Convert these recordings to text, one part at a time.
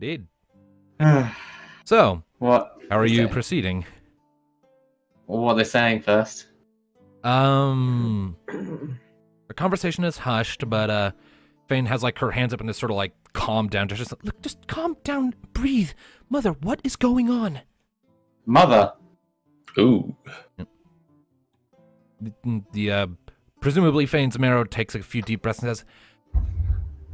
Indeed. So, What? how are you proceeding? What are they saying first? The conversation is hushed, but Fein has like her hands up in this sort of like calm down. Just look, just calm down, breathe. Mother, what is going on? Mother. Ooh. The presumably Fein's marrow takes a few deep breaths and says,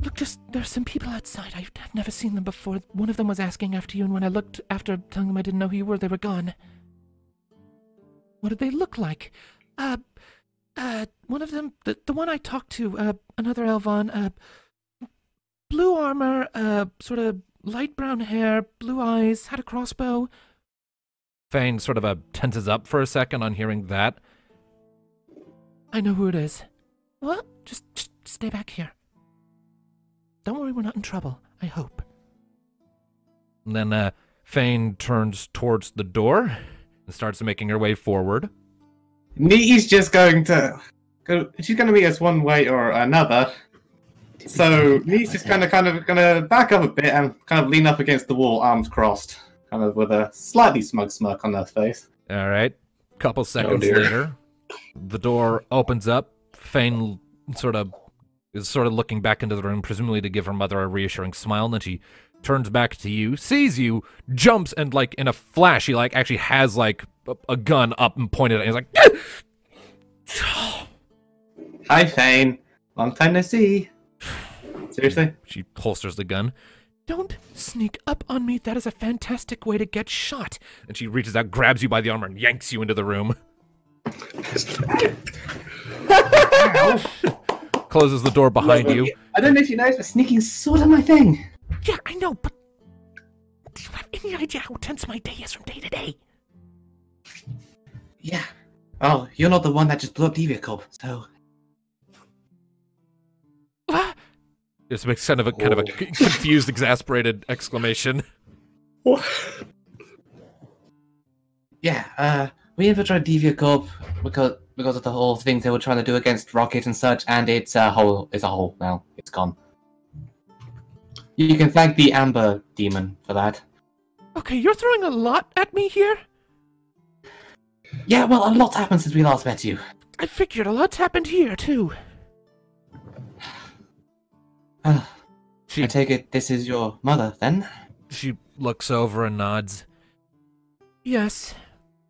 "Look, just there's some people outside. I've never seen them before. One of them was asking after you, and when I looked after telling them I didn't know who you were, they were gone." "What did they look like?" One of them, the one I talked to, another Elvon, blue armor, sort of light brown hair, blue eyes, had a crossbow." Fein sort of tenses up for a second on hearing that. "I know who it is." "What? Just stay back here. Don't worry, we're not in trouble, I hope." And then Fein turns towards the door and starts making her way forward. Nee's just going to go. She's going to meet us one way or another. So Nee's just kind of going to back up a bit and kind of lean up against the wall, arms crossed, kind of with a slightly smug smirk on her face. All right. Couple seconds dear. later, the door opens up. Fein is sort of looking back into the room, presumably to give her mother a reassuring smile, and then she turns back to you, sees you, jumps, and like in a flash, she like actually has like a gun up and pointed at you. He's like, Hi, Fein. Long time no see. Seriously? She holsters the gun. "Don't sneak up on me. That is a fantastic way to get shot." And she reaches out, grabs you by the arm, and yanks you into the room. Closes the door behind you. I don't know if you noticed, but sneaking's sort of my thing. "Yeah, I know, but do you have any idea how tense my day is from day to day?" Yeah. Oh, you're not the one that just blew up Deviacorp, so... Just makes kind of a confused, exasperated exclamation. Yeah, we infiltrated Deviacorp because of the whole thing they were trying to do against Rocket and such, and it's a hole now. It's gone. You can thank the Amber Demon for that. Okay, you're throwing a lot at me here? Yeah, well, a lot happened since we last met you. I figured a lot's happened here, too. I take it this is your mother, then? She looks over and nods. "Yes.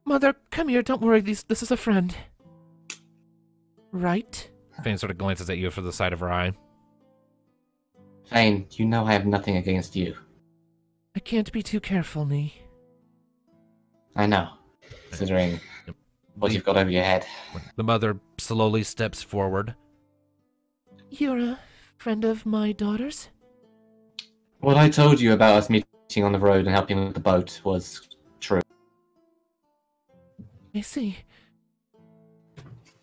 Mother, come here, don't worry, this is a friend." "Right?" Fein sort of glances at you from the side of her eye. Fein, you know I have nothing against you. "I can't be too careful, Nee." I know, considering what you've got over your head. The mother slowly steps forward. "You're a friend of my daughter's?" What I told you about us meeting on the road and helping with the boat was true. "I see.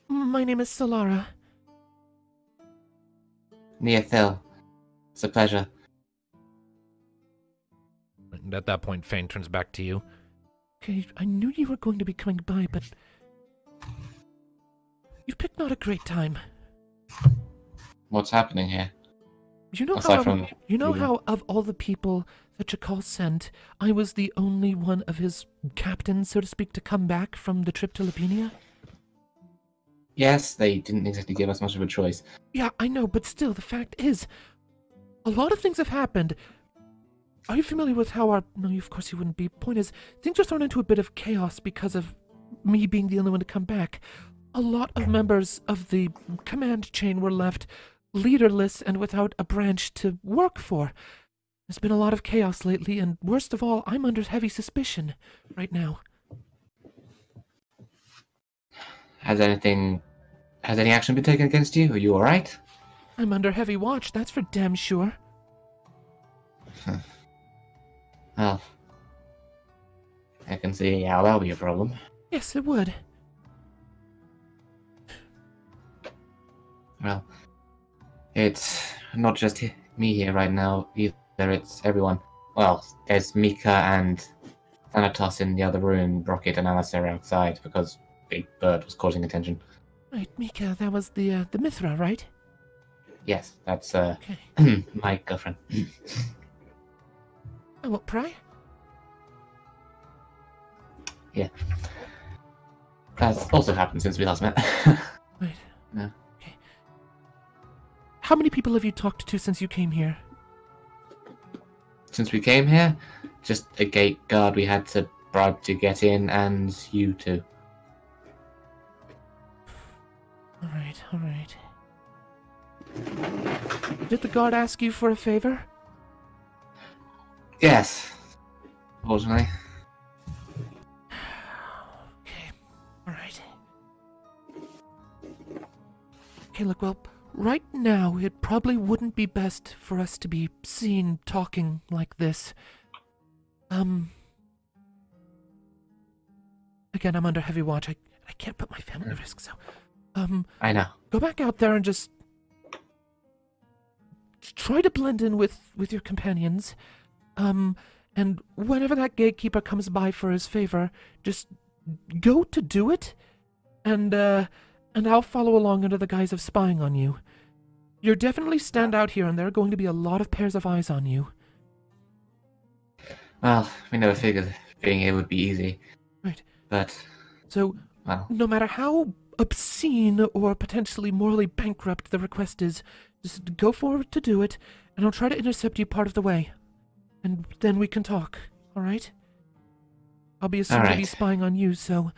My name is Solara." Neathil, it's a pleasure. And at that point, Fein turns back to you. "Okay, I knew you were going to be coming by, but you've picked not a great time. What's happening here? You know Aside how from how of all the people that Chakal sent, I was the only one of his captains, so to speak, to come back from the trip to Lapinia? Yes, they didn't exactly give us much of a choice. Yeah, I know, but still, the fact is, a lot of things have happened. Are you familiar with how our... No, of course you wouldn't be. Point is, things are thrown into a bit of chaos because of me being the only one to come back. A lot of members of the command chain were left leaderless and without a branch to work for. There's been a lot of chaos lately, and worst of all, I'm under heavy suspicion right now." Has any action been taken against you? Are you alright? "I'm under heavy watch, that's for damn sure." Well, I can see how that'll be a problem. "Yes, it would." Well, it's not just me here right now either, it's everyone. Well, there's Mika and Thanatos in the other room, Rocket and Alice are outside because Big Bird was causing attention. Right, Mika, that was the Mithra, right? Yes, that's Okay. my girlfriend. I won't pry. Yeah. That's also happened since we last met. Right. Yeah. Okay. How many people have you talked to since you came here? Since we came here, just a gate guard we had to bribe to get in, and you two. Alright, alright. Did the guard ask you for a favor? Yes. Fortunately. Okay, alright. Okay, look, well, right now it probably wouldn't be best for us to be seen talking like this. Again, I'm under heavy watch. I can't put my family at risk, so... I know. Go back out there and just try to blend in with your companions. And whenever that gatekeeper comes by for his favor, just go to do it, and I'll follow along under the guise of spying on you. You're definitely stand out here, and there are going to be a lot of pairs of eyes on you. Well, we never figured being here would be easy. Right. But... So, well... no matter how obscene or potentially morally bankrupt the request is, just go forward to do it, and I'll try to intercept you part of the way. And then we can talk, alright? I'll be assumed to be spying on you, so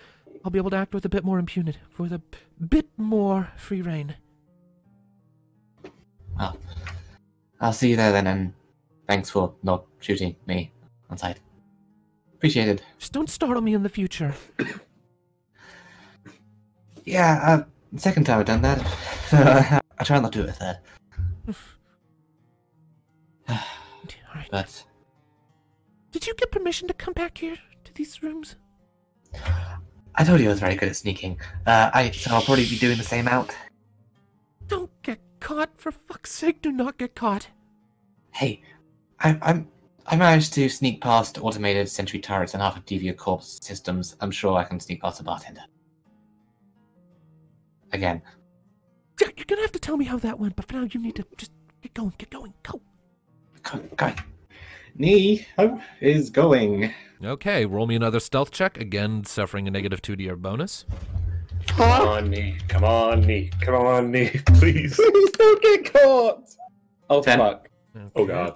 I'll be able to act with a bit more impunity, with a bit more free reign. Well, I'll see you there then, and thanks for not shooting me on sight. Appreciated. Just don't startle me in the future. Yeah, second time I've done that. I try not to do it a third. Alright. But... Did you get permission to come back here to these rooms? I told you I was very good at sneaking. So I'll probably be doing the same out. Don't get caught, for fuck's sake, do not get caught. Hey, I managed to sneak past automated sentry turrets and half of Deviant Corps systems. I'm sure I can sneak past a bartender. Again. Jack, you're gonna have to tell me how that went, but for now you need to just get going, go. Go. Nee is going. Okay, roll me another stealth check, again suffering a -2 to your bonus. Come on, Nee. Come on, Nee. Come on, Nee. Please. Please don't get caught! Oh, 10. fuck. Okay. Oh, God.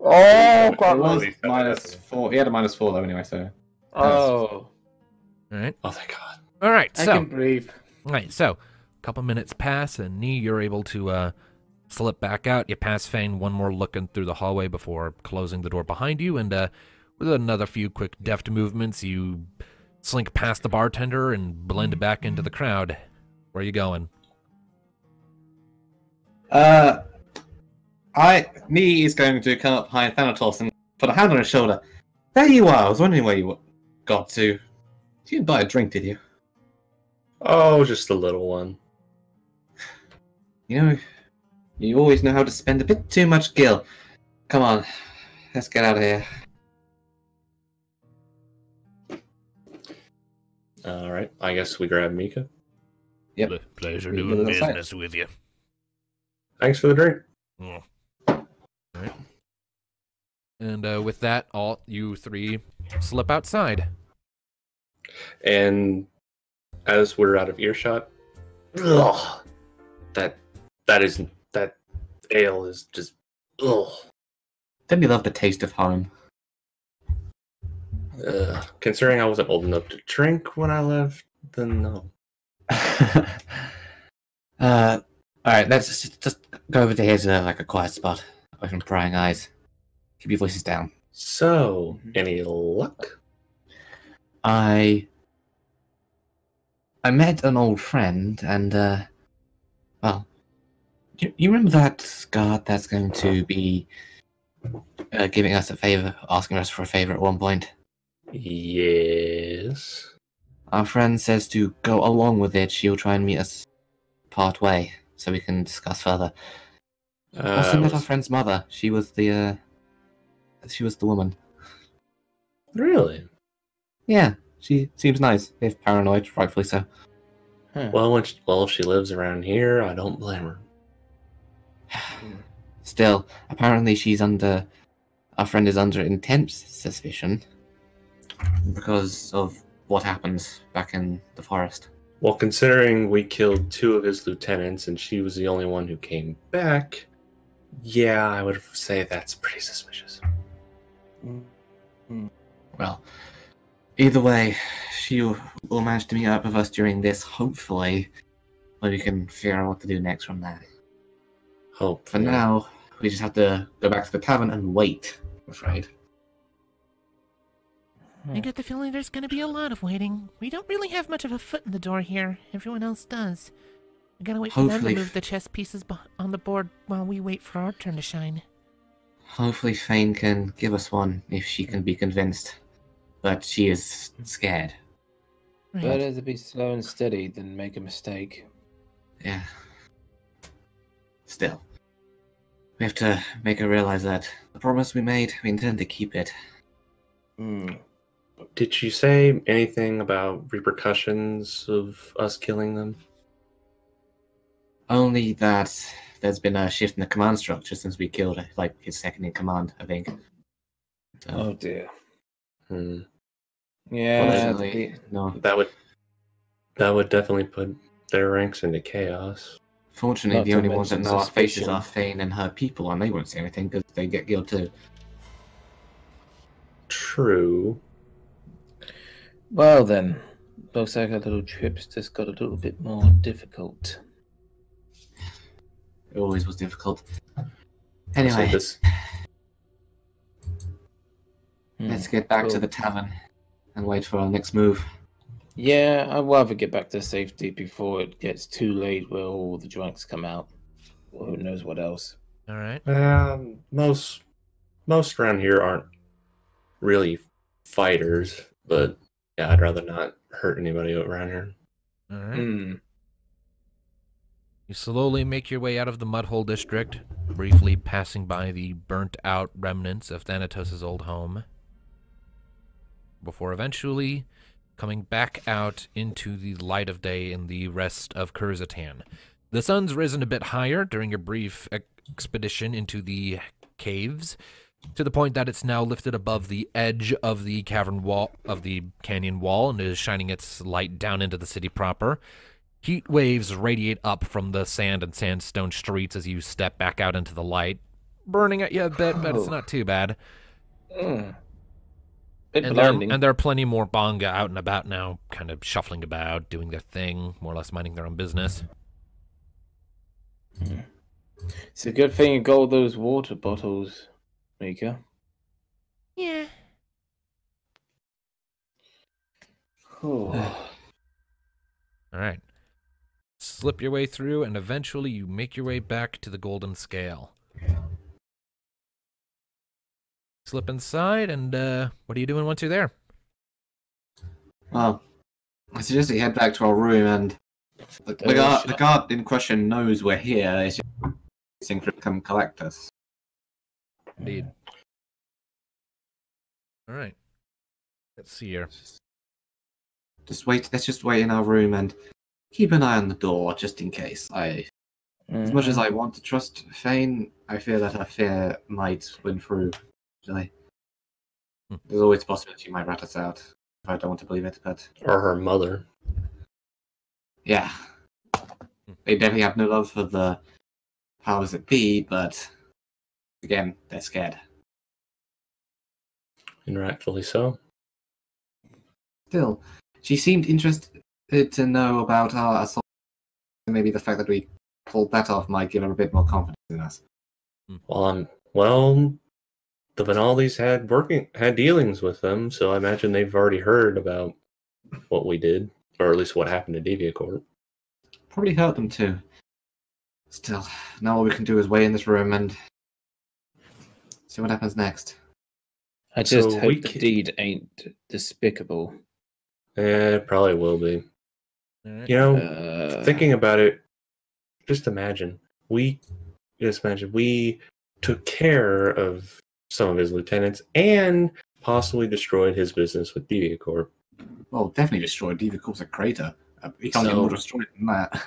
Oh, crap. it was Really? -4. He had a -4 though anyway, so... Oh. Alright. Oh, thank God. Alright, I so... can breathe. Alright, so, a couple minutes pass, and Nee, you're able to, slip back out. You pass Fein one more looking through the hallway before closing the door behind you, and, with another few quick deft movements, you slink past the bartender and blend back into the crowd. Where are you going? Nee is going to come up behind Thanatos and put a hand on his shoulder. There you are, I was wondering where you got to. You didn't buy a drink, did you? Oh, just a little one. You know, you always know how to spend a bit too much gil. Come on, let's get out of here. All right. I guess we grab Mika. Yep. Pleasure We doing go outside. business with you. Thanks for the drink. Mm. Alright. And with that, all you three slip outside. And as we're out of earshot, ugh, that ale is just ugh. Don't you love the taste of home? Considering I wasn't old enough to drink when I left, then no. Alright, let's just go over to here's like a quiet spot, away from prying eyes. Keep your voices down. So, any luck? I met an old friend, and well, you remember that guard that's going to be giving us a favor, asking us for a favor at one point? Yes. Our friend says to go along with it. She'll try and meet us part way, so we can discuss further. Also met our friend's mother. She was the woman. Really? Yeah, she seems nice, if paranoid, rightfully so. Well, if she lives around here, I don't blame her. Still, apparently she's under our friend is under intense suspicion because of what happened back in the forest. Well, considering we killed 2 of his lieutenants and she was the only one who came back, yeah, I would say that's pretty suspicious. Well, either way, she will manage to meet up with us during this, hopefully, but we can figure out what to do next from there. Hope. For now, we just have to go back to the tavern and wait, I'm afraid. I get the feeling there's going to be a lot of waiting. We don't really have much of a foot in the door here. Everyone else does. We gotta wait for them to move the chess pieces on the board while we wait for our turn to shine. Hopefully Fein can give us one if she can be convinced. But she is scared. Right. Better to be slow and steady than make a mistake. Yeah. Still. We have to make her realize that the promise we made, we intend to keep it. Did you say anything about repercussions of us killing them? Only that there's been a shift in the command structure since we killed his second in command, I think. So, Oh dear. Hmm. Yeah. fortunately, no. That would definitely put their ranks into chaos. Fortunately, Not the to only ones that mention know our faces suspicion. are Fein and her people, and they won't say anything because they get killed too. True. Well then, looks like our little trip's just got a little bit more difficult. It always was difficult. So Anyway, this, let's get back to cool. the tavern and wait for our next move. Yeah, I'd rather get back to safety before it gets too late where all the drunks come out. Or who knows what else. All right. most around here aren't really fighters, but yeah, I'd rather not hurt anybody around here. All right. Mm. You slowly make your way out of the Mudhole district, briefly passing by the burnt-out remnants of Thanatos' old home, before eventually coming back out into the light of day in the rest of Kurzatan. The sun's risen a bit higher during your brief expedition into the caves, to the point that it's now lifted above the edge of the cavern wall, of the canyon wall, and is shining its light down into the city proper. Heat waves radiate up from the sand and sandstone streets as you step back out into the light, burning at you a bit, but it's not too bad. Bit And blinding. there are plenty more Bonga out and about now, kind of shuffling about, doing their thing, more or less minding their own business. It's a good thing you got all those water bottles, Mika. Yeah. Oh. All right. Slip your way through, and eventually you make your way back to the Golden Scale. Slip inside, and what are you doing once you're there? Well, I suggest we head back to our room, and the guard in question knows we're here. It's just to come collect us. Indeed. All right. Let's see here. Just wait. Let's just wait in our room and keep an eye on the door, just in case. As much as I want to trust Fein, I fear that her fear might win through. Actually, there's always a possibility she might rat us out. If I don't want to believe it, but Or her mother. yeah, they definitely have no love for the powers that be. But again, they're scared. And rightfully so. Still, she seemed interested to know about our assault. Maybe the fact that we pulled that off might give her a bit more confidence in us. Well, the Vinaldis had dealings with them, so I imagine they've already heard about what we did, or at least what happened to Deviacorp. Probably hurt them too. Still, now all we can do is wait in this room and see what happens next. I just So hope we the ca- deed ain't despicable. It probably will be. All right. You know, thinking about it, just imagine we took care of some of his lieutenants and possibly destroyed his business with Deviacorp. Well, definitely destroyed. Deviacorp's a crater. We can't get So- more destroyed than that.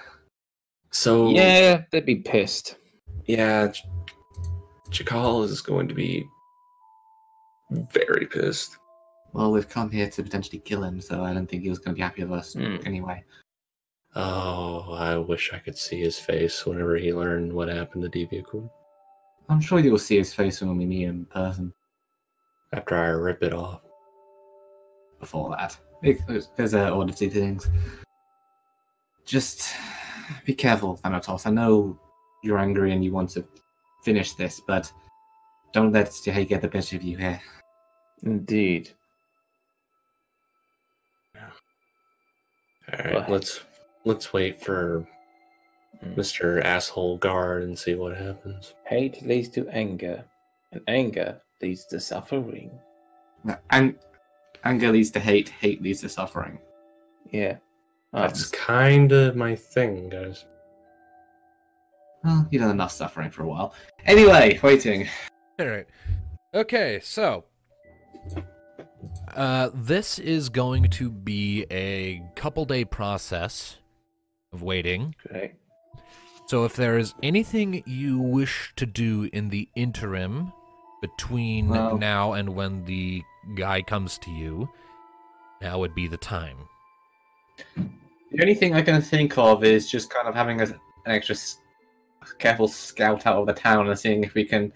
So Yeah, they'd be pissed. yeah, Chakal is going to be very pissed. Well, we've come here to potentially kill him, so I don't think he was going to be happy with us anyway. Oh, I wish I could see his face whenever he learned what happened to Deviacore. I'm sure you'll see his face when we meet him in person. After I rip it off. Before that. There's oddity things. Just be careful, Thanatos. I know you're angry and you want to finish this, but don't let Stihei get the better of you here. Indeed. Alright, let's wait for Mr. Asshole Guard and see what happens. Hate leads to anger, and anger leads to suffering. Anger leads to hate, hate leads to suffering. Yeah. That's kind of my thing, guys. Well, you've done enough suffering for a while. Anyway, waiting. Alright. Okay, so this is going to be a couple-day process of waiting. Okay. So if there is anything you wish to do in the interim between now and when the guy comes to you, now would be the time. The only thing I can think of is just kind of having an extra careful scout out of the town and seeing if we can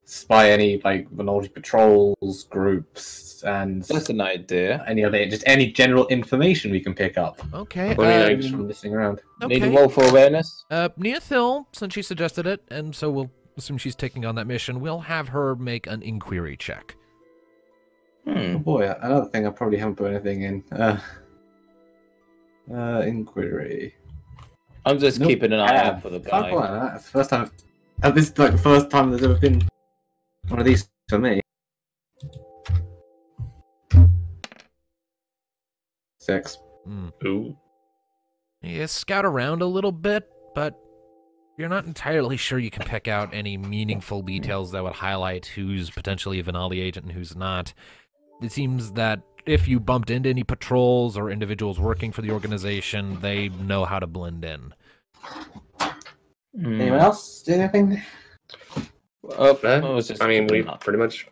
spy any Vinaldi patrols, groups, and That's an idea. any general information we can pick up. Okay. Just from listening around. Need a roll for awareness? Nia Thil, since she suggested it, and so we'll assume she's taking on that mission, we'll have her make an inquiry check. Oh boy, another thing I probably haven't put anything in. Inquiry. I'm just keeping an eye out for the guy. That's the first time. This is the first time there's ever been one of these for me. 6. Ooh. You scout around a little bit, but you're not entirely sure you can pick out any meaningful details that would highlight who's potentially a Vinaldi agent and who's not. It seems that if you bumped into any patrols or individuals working for the organization, they know how to blend in. Anyone else do anything? We've pretty much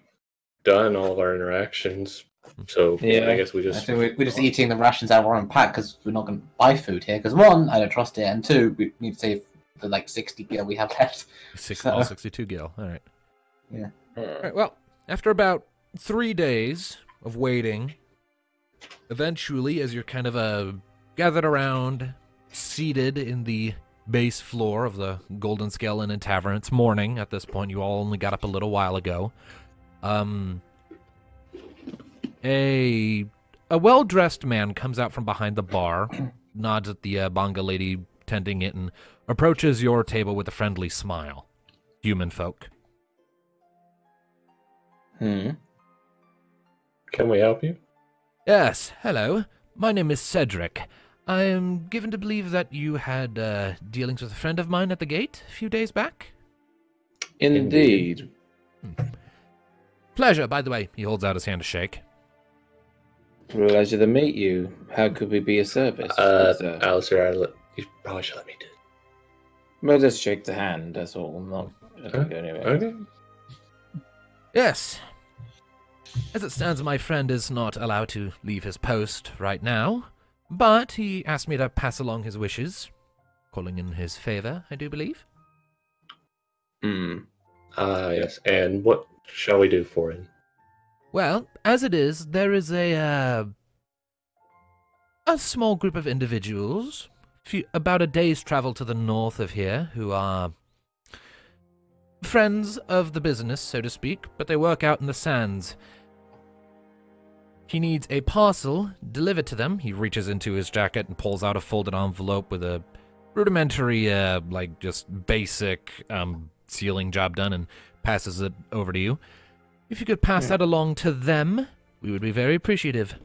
done all of our interactions. So I guess we just... I think we're just eating the rations out of our own pack because we're not going to buy food here. Because 1, I don't trust it, and 2, we need to save the 60 gil we have left. 62 gil, alright. Yeah. Alright, well, after about 3 days of waiting, eventually, as you're kind of gathered around, seated in the base floor of the Golden Scale Inn and Tavern, it's morning at this point, you all only got up a little while ago. A well-dressed man comes out from behind the bar, nods at the Banga lady tending it, and approaches your table with a friendly smile. Human folk. Can we help you? Yes, hello. My name is Cedric. I am given to believe that you had dealings with a friend of mine at the gate a few days back? Indeed. Pleasure, by the way. He holds out his hand to shake. Pleasure to meet you. How could we be of service? Alistair, you probably should let me do it. We'll just shake the hand, that's all. I'm not going anywhere. Okay. Yes. As it stands, my friend is not allowed to leave his post right now, but he asked me to pass along his wishes, calling in his favor, I do believe. Yes. And what shall we do for him? Well, as it is, there is a small group of individuals, about a day's travel to the north of here, who are friends of the business, so to speak, but they work out in the sands. He needs a parcel delivered to them. He reaches into his jacket and pulls out a folded envelope with a rudimentary, just basic sealing job done and passes it over to you. If you could pass that along to them, we would be very appreciative.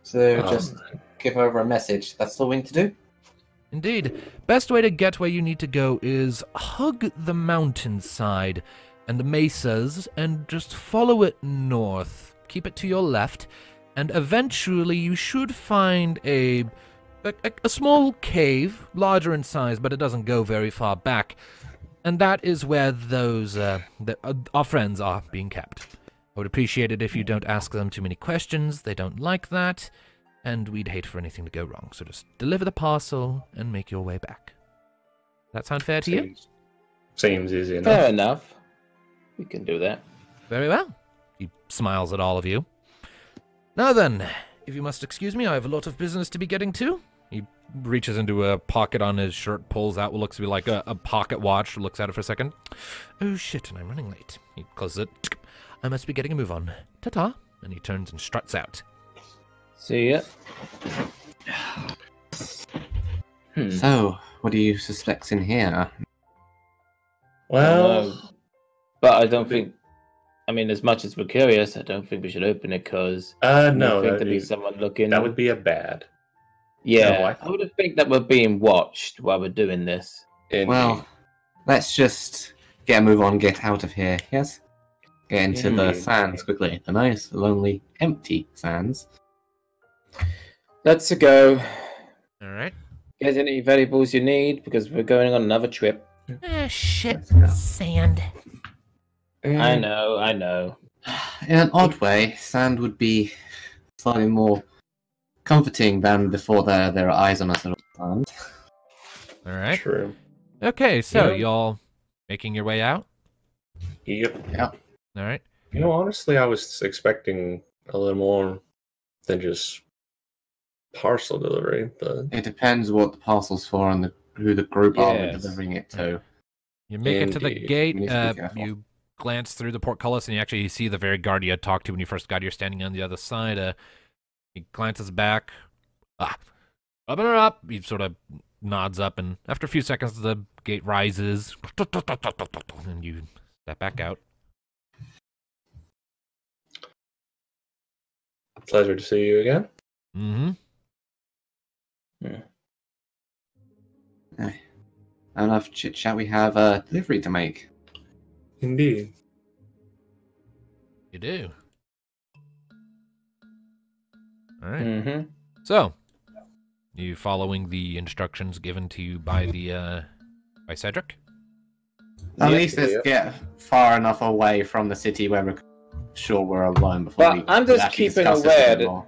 So just give over a message. That's all we need to do? Indeed. Best way to get where you need to go is hug the mountainside and the mesas and just follow it north. Keep it to your left, and eventually you should find a small cave, larger in size, but it doesn't go very far back. And that is where those our friends are being kept. I would appreciate it if you don't ask them too many questions. They don't like that, and we'd hate for anything to go wrong. So just deliver the parcel and make your way back. That sound fair to you? Seems easy enough. Fair enough. We can do that. Very well. He smiles at all of you. Now then, if you must excuse me, I have a lot of business to be getting to. He reaches into a pocket on his shirt, pulls out what looks to be like a pocket watch, looks at it for a second. Oh shit, and I'm running late. He closes it. I must be getting a move on. Ta-ta. And he turns and struts out. See ya. So, what do you suspect in here? Well, but I don't think. I mean, as much as we're curious, I don't think we should open it because no, think there'd be someone looking. that would be a bad. Yeah, No, I would think that we're being watched while we're doing this. Well, let's just get a move on, get out of here, yes? Get into the Indeed. sands quickly. The nice, lonely, empty sands. Let's go. All right. Get any valuables you need because we're going on another trip. Shit. Let's go. Sand. I know. In an odd way, sand would be slightly more comforting than before there are eyes on us at all times. All right. True. Okay, so Yeah. y'all making your way out? Yep. Yeah. All right. Honestly, I was expecting a little more than just parcel delivery, but It depends what the parcel's for and who the group are we're Yes. delivering it to. You make it to the Indeed. gate. We need to be careful. You glance through the portcullis, and you actually see the very guard you had talked to when you first got here standing on the other side. He glances back. Open her up. He sort of nods up, and after a few seconds, the gate rises, and you step back out. pleasure to see you again. Mm-hmm. Enough chit chat. We have a delivery to make. Indeed. You do. All right. Mm-hmm. So, you following the instructions given to you by by Cedric? At Yeah, least let's yeah. get far enough away from the city where we're sure we're alone before Well, we I'm just actually keeping discuss this a aware bit that- more.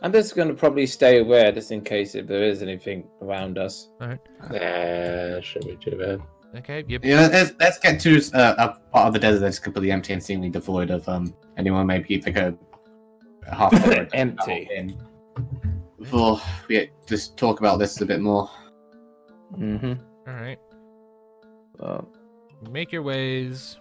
I'm just going to probably stay aware just in case if there is anything around us. All right. Nah, shouldn't be too bad. Okay. Yep. Yeah, let's get to a part of the desert that's completely empty and seemingly devoid of anyone. Maybe like a half hour Empty. in before we just talk about this a bit more. Mm-hmm. All right. Well, Make your ways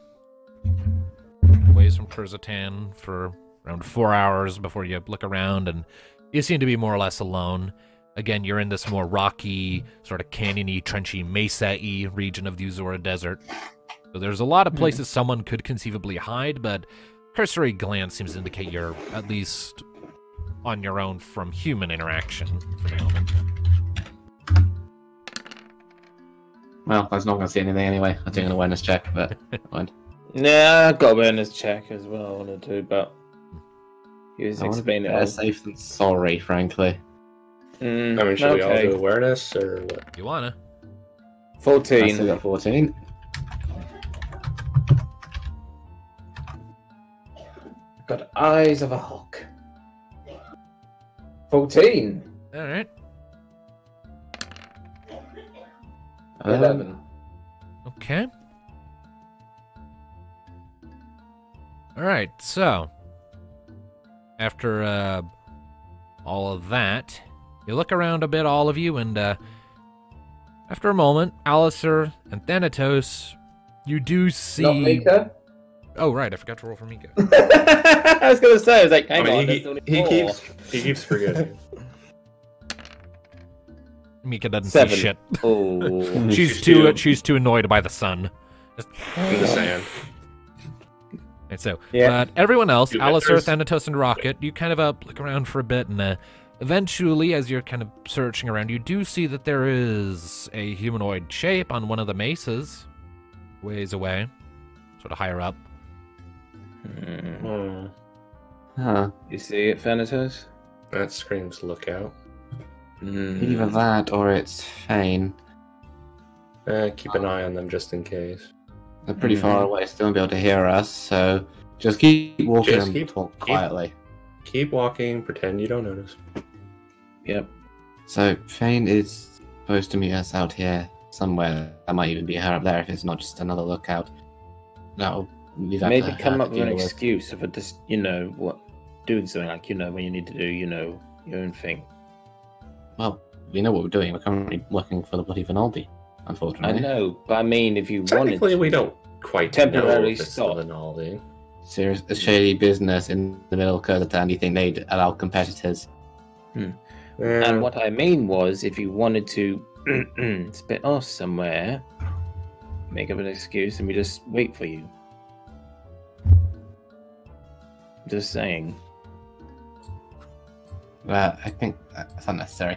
from Kurzatan for around 4 hours before you look around, and you seem to be more or less alone. Again, you're in this more rocky, sort of canyon-y, trenchy, mesa-y region of the Uzura Desert. So there's a lot of places someone could conceivably hide, but cursory glance seems to indicate you're at least on your own from human interaction for the moment. Well, I was not going to see anything anyway. I'm doing an awareness check, but never mind. yeah, I got awareness check as well. I wanted to, but he was I want to be explaining better it. safe than sorry, frankly. I mean, should we all do awareness or what? You wanna? I 14. still got 14. Got eyes of a hawk. 14. All right. 11. Okay. All right, so after all of that, you look around a bit, all of you, and after a moment, Alistair and Thanatos, you do see. Not Mika? Oh, right, I forgot to roll for Mika. I was going to say, I was like, hang I on, mean, there's only he 4. keeps forgetting. Mika doesn't 7. see shit. Oh. She's too annoyed by the sun. Just, In the sand. and so, Yeah. but everyone else, Two Alistair, victors. Thanatos, and Rocket, you kind of look around for a bit, and eventually, as you're kind of searching around, you do see that there is a humanoid shape on one of the mesas, ways away, sort of higher up. Hmm. Huh. You see it, Thanatos? That screams lookout. Either that or it's Fein. Keep an eye on them just in case. They're pretty far away, still won't be able to hear us, so just keep walking and talk quietly. Keep walking, pretend you don't notice. Yep. So, Fein is supposed to meet us out here somewhere. That might even be her up there if it's not just another lookout. No, leave that to Maybe her come to up with an deal with. excuse of just, doing something like, when you need to do, your own thing. Well, we know what we're doing. We're currently looking for the bloody Vinaldi, unfortunately. I know, but I mean, if you wanted Technically, to, we don't quite temporarily know if stop. it's the Vinaldi. Serious, a shady business in the middle of Kurdistan. Do you think they'd allow competitors? And what I mean was, if you wanted to spit off somewhere, make up an excuse, and we just wait for you. Just saying. Well, I think that's unnecessary.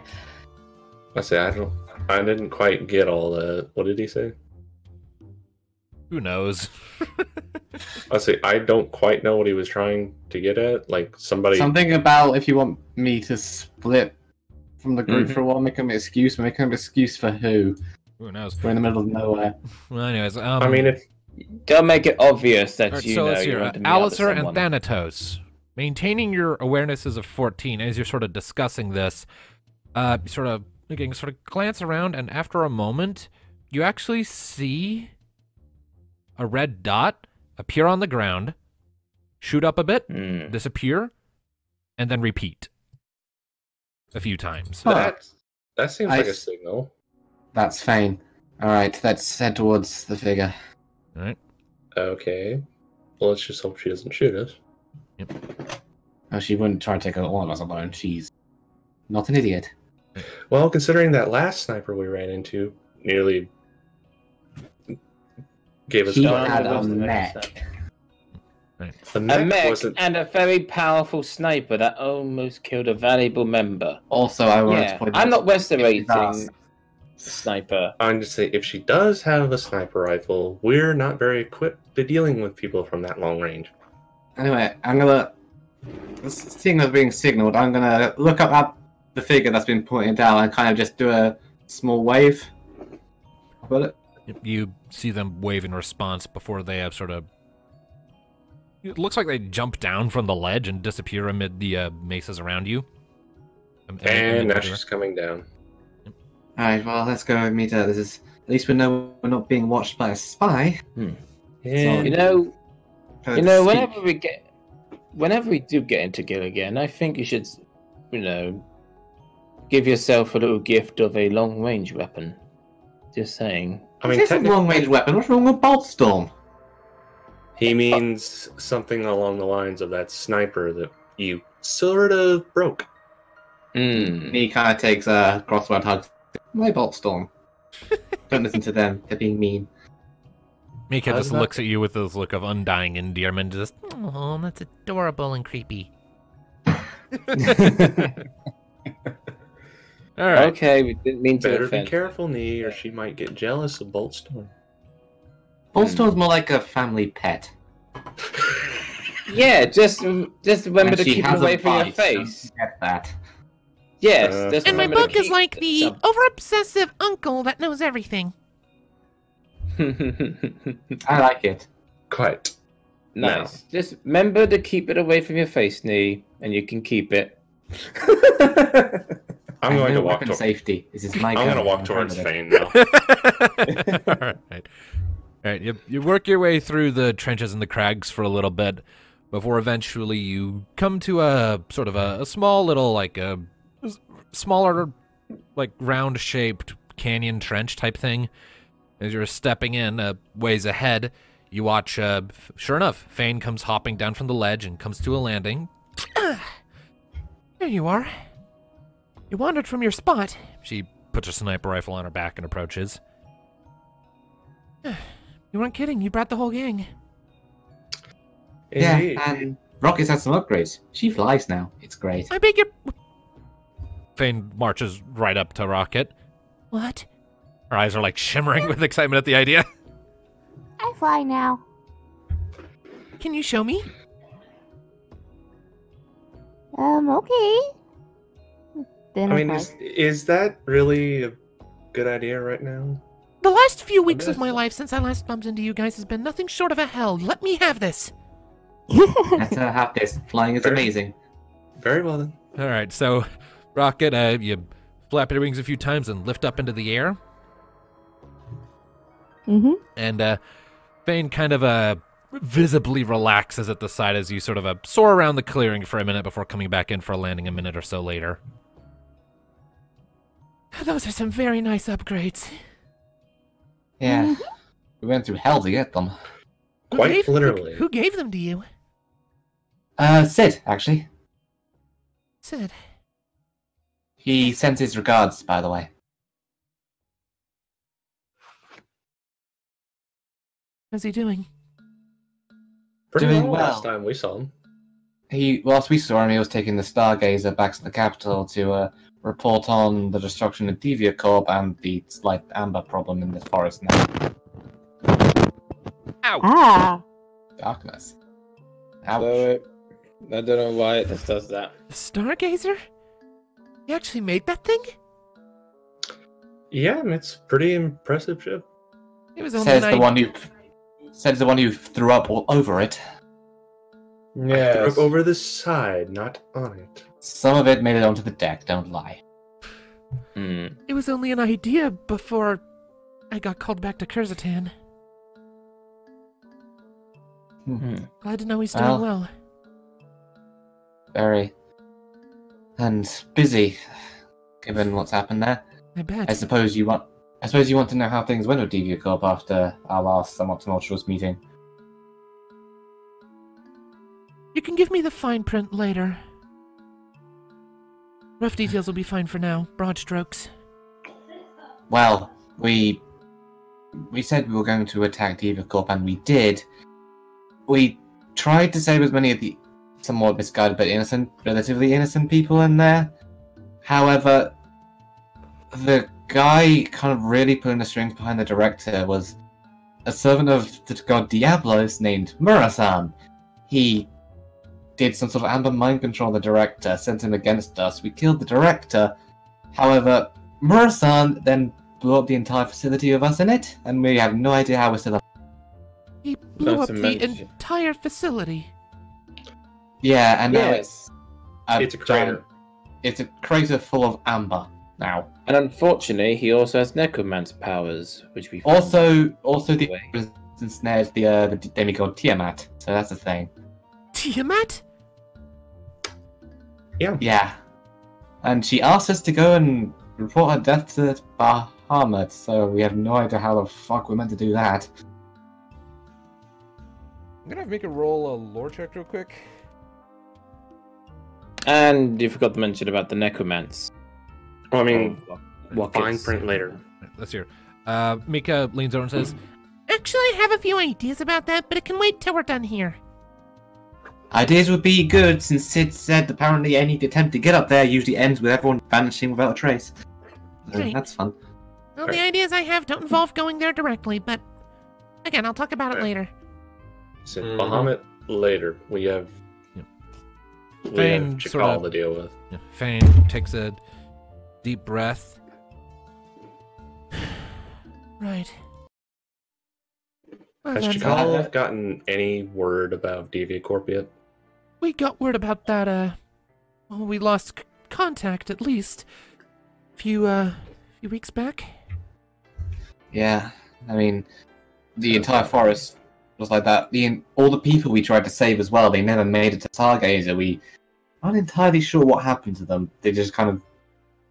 I didn't quite get all that. What did he say? Who knows? I don't quite know what he was trying to get at. Like somebody. Something about if you want me to split from the group for a while, make an excuse. Make an excuse for who? Who knows? We're in the middle of nowhere. Well, anyways, I mean, if Don't make it obvious that Alright, you so know let's you hear want to meet up with Alistair and someone. Thanatos. Maintaining your awarenesses of 14 as you're sort of discussing this, sort of glance around, and after a moment, you actually see a red dot appear on the ground, shoot up a bit, disappear, and then repeat a few times. that seems like a signal. That's Fein. Alright, let's head towards the figure. All right. Okay. Well, let's just hope she doesn't shoot us. Oh, she wouldn't try to take one of us alone. She's not an idiot. Well, considering that last sniper we ran into nearly gave us He dark. had a mech. The A mech mech wasn't. and a very powerful sniper that almost killed a valuable member. Also, I wanted to point out... I'm not restorating That's- the sniper. I'm just saying, if she does have a sniper rifle, we're not very equipped to dealing with people from that long range. Anyway, I'm gonna. Seeing as being signaled, I'm gonna look up at the figure that's been pointed out and kind of just do a small wave. Got it? You see them wave in response before they have sort of... It looks like they jump down from the ledge and disappear amid the mesas around you. And now she's coming down. Alright, well, let's go meet her. This is. At least we know we're not being watched by a spy. Yeah. Whenever we do get into Gil again, I think you should, give yourself a little gift of a long-range weapon. Just saying. I mean, It's a long-range weapon. What's wrong with Bolt Storm? he means something along the lines of that sniper that you sort of broke. He kind of takes a crossword hug. My Bolt Storm. Don't listen to them. They're being mean. Mika How's just that? looks at you with this look of undying endearment, just, oh, that's adorable and creepy. All right. Okay, we didn't mean to Better be offend. careful, Nee, or she might get jealous of Bolt Storm. Bolt Storm's more like a family pet. Yeah, just remember And to she keep it has a away from your vice, face. don't Get that. Yes, just And my remember to book is keep like the some- over-obsessive uncle that knows everything. I like it. Quite. Nice. Just remember to keep it away from your face, Nee, and you can keep it. I'm going to walk weapon towards. safety. This is my I'm going to gun. walk I'm towards proud of it. Fein now. All right. You work your way through the trenches and the crags for a little bit before eventually you come to a sort of a small little, like a smaller, like round-shaped canyon trench type thing. As you're stepping in a ways ahead, you watch, sure enough, Fein comes hopping down from the ledge and comes to a landing. There you are. You wandered from your spot. She puts her sniper rifle on her back and approaches. You weren't kidding. You brought the whole gang. Yeah, Indeed. and Rocket's had some upgrades. She flies now. It's great. I beg your... Fein marches right up to Rocket. What? Her eyes are like shimmering with excitement at the idea. I fly now. Can you show me? Okay. Then I mean, fly. is that really a good idea right now? The last few weeks of my life since I last bumped into you guys has been nothing short of a hell. Let me have this. Let her have this. Flying is amazing. Very well then. All right, so Rocket, you flap your wings a few times and lift up into the air. Mm-hmm. And Fein kind of visibly relaxes at the side as you sort of soar around the clearing for a minute before coming back in for a landing a minute or so later. Those are some very nice upgrades. Yeah. We went through hell to get them. Quite literally. Who gave them to you? Sid, actually. Sid. He sends his regards, by the way. How's he doing? Pretty Doing well well. last time we saw him. Whilst we saw him, he was taking the Stargazer back to the capital to report on the destruction of Deviacorp and the slight amber problem in the forest now. Ow! Ah. Darkness. Ouch. So, I don't know why this does that. The Stargazer? You actually made that thing? Yeah, it's a pretty impressive ship. It was only Says the one who threw up all over it. I threw up over the side, not on it. Some of it made it onto the deck, don't lie. It was only an idea before I got called back to Kurzatan. Glad to know he's doing well. Very. And busy, given what's happened there. I bet. I suppose you want to know how things went with Deviacorp after our last somewhat tumultuous meeting. You can give me the fine print later. Rough details will be fine for now. Broad strokes. Well, we said we were going to attack Deviacorp, and we did. We tried to save as many of the somewhat misguided but relatively innocent people in there. However, the guy kind of really pulling the strings behind the director was a servant of the god Diablos named Murasan. He did some sort of amber mind control on the director, sent him against us. We killed the director. However, Murasan then blew up the entire facility of us in it, and we have no idea how we're still up. He blew Not up to the mention- entire facility. Yeah, and now Yes. It's a crater. It's a crater full of amber now. And unfortunately, he also has necromancer powers, which we found. Also the ensnares the demigod Tiamat. So that's a thing. Tiamat? Yeah. And she asked us to go and report her death to Bahamut, so we have no idea how the fuck we're meant to do that. I'm gonna make a roll a lore check real quick. And you forgot to mention about the necromance. Well, I mean, What fine gets- print later. Let's hear. Mika leans over and says, "Actually, I have a few ideas about that, but it can wait till we're done here." Ideas would be good, since Sid said apparently any attempt to get up there usually ends with everyone vanishing without a trace. So Right. that's fun. Well, the ideas I have don't involve going there directly, but again, I'll talk about it later. So Bahamut later. We have Fein Chakal to deal with. Yeah, Fein takes a deep breath. Right. Well, Has then, Chakal gotten any word about Deviacorp yet? we got word about that, well, we lost contact, at least, few weeks back. Yeah, I mean, the entire forest was like that. All the people we tried to save as well, they never made it to Stargazer. We aren't entirely sure what happened to them. They just kind of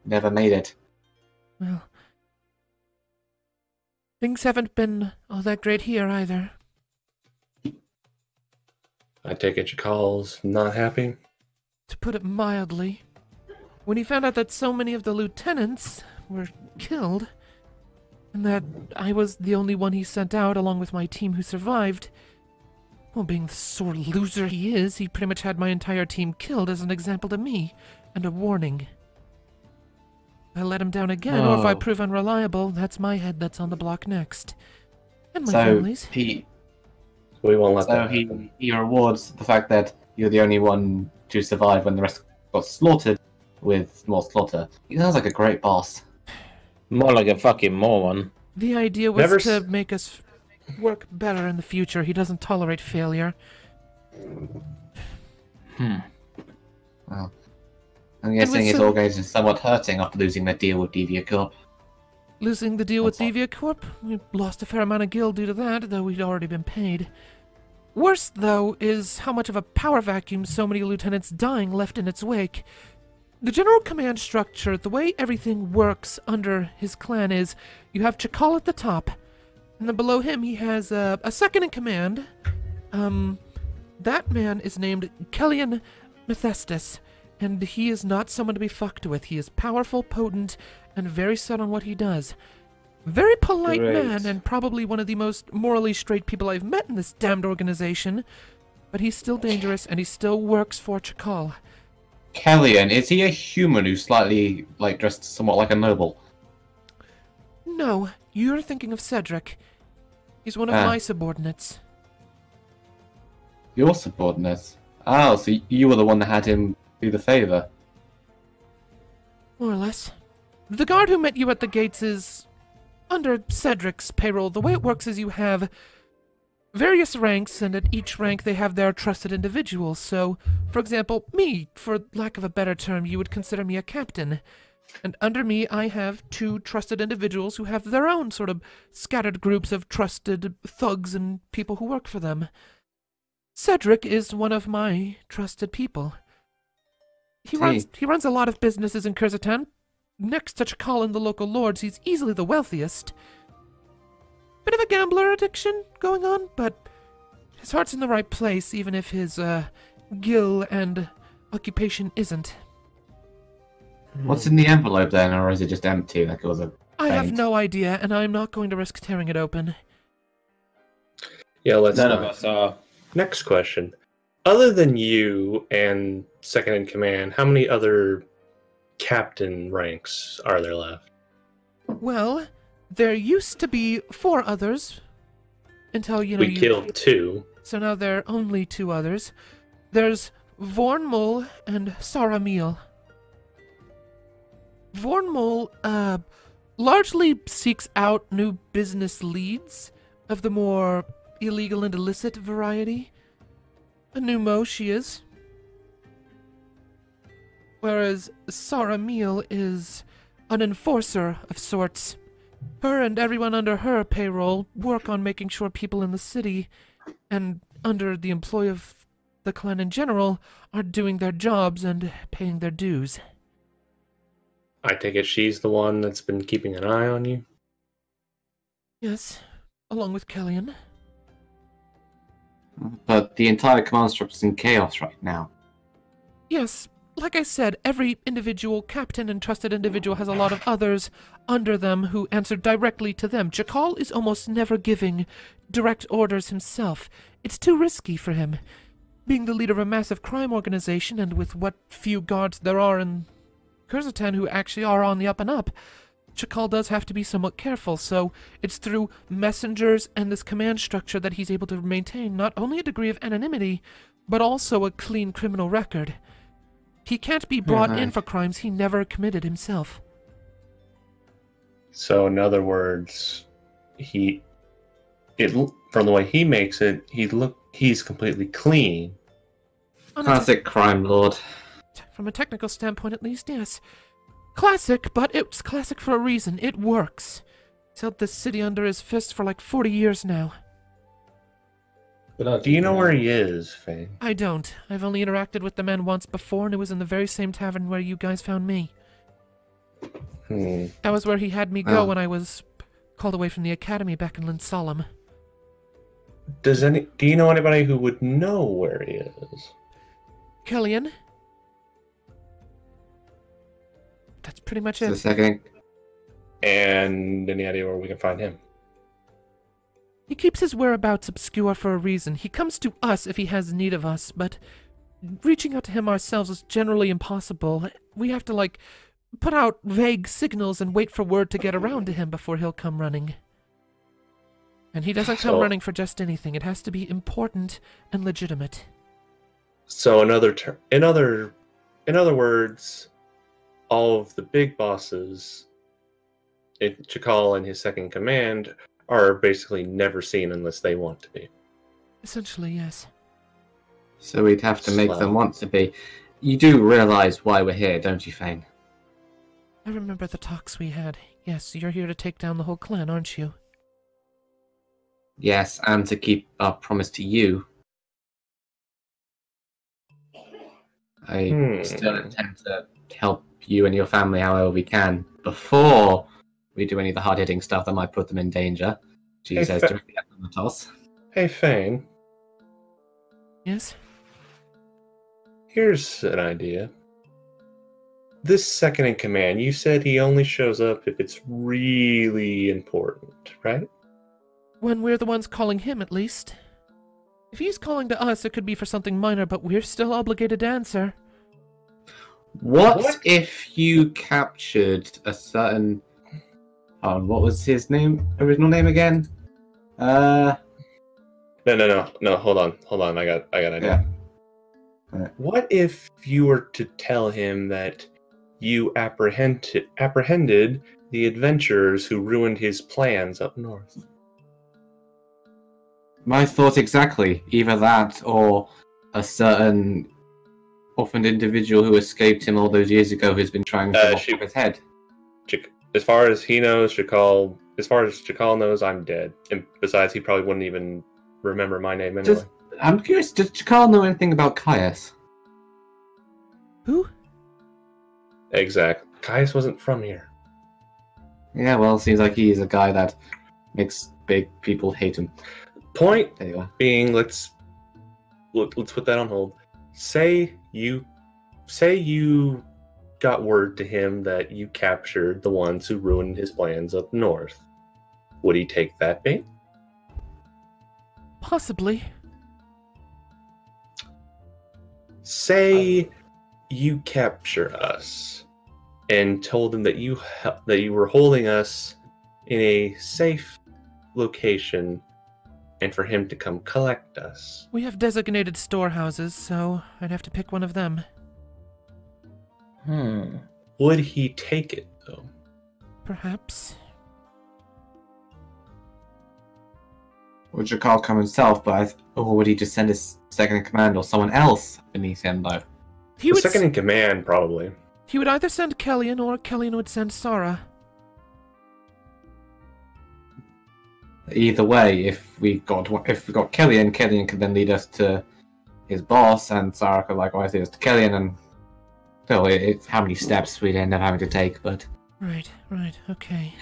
never made it. Well, things haven't been all that great here either. I take it Chakal's not happy. To put it mildly, when he found out that so many of the lieutenants were killed, and that I was the only one he sent out along with my team who survived, well, being the sore loser he is, he pretty much had my entire team killed as an example to me, and a warning. If I let him down again, or if I Oh. prove unreliable, that's my head that's on the block next. And my So family's. We won't let that he happen. rewards the fact that you're the only one to survive when the rest got slaughtered with more slaughter. He sounds like a great boss. More like a fucking moron. The idea was to make us work better in the future. He doesn't tolerate failure. Well, I'm guessing it's all going to somewhat hurting after losing that deal with Devia Corp. Losing the deal with Devia Corp? We lost a fair amount of gil due to that, though we'd already been paid. Worse, though, is how much of a power vacuum so many lieutenants dying left in its wake. The general command structure, the way everything works under his clan is, you have Chakal at the top, and then below him he has a second in command. That man is named Kellyan Methestis, and he is not someone to be fucked with. He is powerful, potent, and very set on what he does. Very polite man, and probably one of the most morally straight people I've met in this damned organization. But he's still dangerous, and he still works for Chakal. Kellyan, is he a human who's slightly, dressed somewhat like a noble? No, you're thinking of Cedric. He's one of my subordinates. Your subordinates? Oh, so you were the one that had him do the favor? More or less. The guard who met you at the gates is under Cedric's payroll. The way it works is you have various ranks, and at each rank they have their trusted individuals. So, for example, me, for lack of a better term, you would consider me a captain. And under me I have 2 trusted individuals who have their own sort of scattered groups of trusted thugs and people who work for them. Cedric is one of my trusted people. He runs a lot of businesses in Kurzatan. Next to Chakal and the local lords, he's easily the wealthiest. Bit of a gambler addiction going on, but his heart's in the right place, even if his gil and occupation isn't. What's in the envelope then, or is it just empty like it was a I have no idea, and I'm not going to risk tearing it open. Yeah, let's None of us are. Next question. Other than you and second in command, how many other captain ranks are there left? Well, there used to be 4 others until, we killed 2. So now there are only 2 others. There's Vornmull and Saramil. Vornmull largely seeks out new business leads of the more illegal and illicit variety. A new Mo she is. Whereas Saramil is an enforcer of sorts. Her and everyone under her payroll work on making sure people in the city, and under the employ of the clan in general, are doing their jobs and paying their dues. I take it she's the one that's been keeping an eye on you? Yes, along with Kellyan. But the entire command structure is in chaos right now. Yes, like I said, every individual, captain and trusted individual, has a lot of others under them who answer directly to them. Chakal is almost never giving direct orders himself. It's too risky for him. Being the leader of a massive crime organization, and with what few guards there are in Kurzatan who actually are on the up and up, Chakal does have to be somewhat careful, so it's through messengers and this command structure that he's able to maintain not only a degree of anonymity, but also a clean criminal record. He can't be brought in for crimes he never committed himself. So, in other words, from the way he makes it, he's completely clean. Classic crime lord. From a technical standpoint, at least, yes. Classic, but it's classic for a reason. It works. He's held this city under his fist for like 40 years now. Do you know where he is, Fein? I don't. I've only interacted with the man once before, and it was in the very same tavern where you guys found me. That was where he had me go when I was called away from the academy back in Linsalem. Do you know anybody who would know where he is? Kellyan? That's pretty much it. The second. And any idea where we can find him? He keeps his whereabouts obscure for a reason. He comes to us if he has need of us, but reaching out to him ourselves is generally impossible. We have to, put out vague signals and wait for word to get around to him before he'll come running. And he doesn't come running for just anything. It has to be important and legitimate. So in other words, all of the big bosses Chakal and his second command are basically never seen unless they want to be. Essentially, yes. So we'd have to make them want to be. You do realize why we're here, don't you, Fein? I remember the talks we had. Yes, you're here to take down the whole clan, aren't you? Yes, and to keep our promise to you. I still intend to help you and your family however we can before we do any of the hard-hitting stuff that might put them in danger. She says directly at the toss. Hey, Fein. Yes? Here's an idea. This second in command, you said he only shows up if it's really important, right? When we're the ones calling him, at least. If he's calling to us, it could be for something minor, but we're still obligated to answer. What if you captured a certain... what was his original name again? No, hold on, I got an idea. Yeah. What if you were to tell him that you apprehended the adventurers who ruined his plans up north? My thought exactly. Either that or a certain orphaned individual who escaped him all those years ago who's been trying to shoot his head. As far as he knows, Chakal knows, I'm dead. And besides, he probably wouldn't even remember my name anyway. I'm curious, does Chakal know anything about Caius? Who? Exactly. Caius wasn't from here. Yeah, well, seems like he's a guy that makes big people hate him. Point Anyway. being, let's put that on hold. Say you got word to him that you captured the ones who ruined his plans up north. Would he take that bait? Possibly. Say you capture us and told him that you were holding us in a safe location and for him to come collect us. We have designated storehouses, so I'd have to pick one of them. Would he take it, though? Perhaps. Would Chakal come himself, or would he just send his second in command or someone else beneath him, though? The second in command, probably. He would either send Kellyan, or Kellyan would send Sara. Either way, if we got Kellyan could then lead us to his boss, and Sara could likewise lead us to Kellyan, and so it's how many steps we'd end up having to take, but... Right, okay.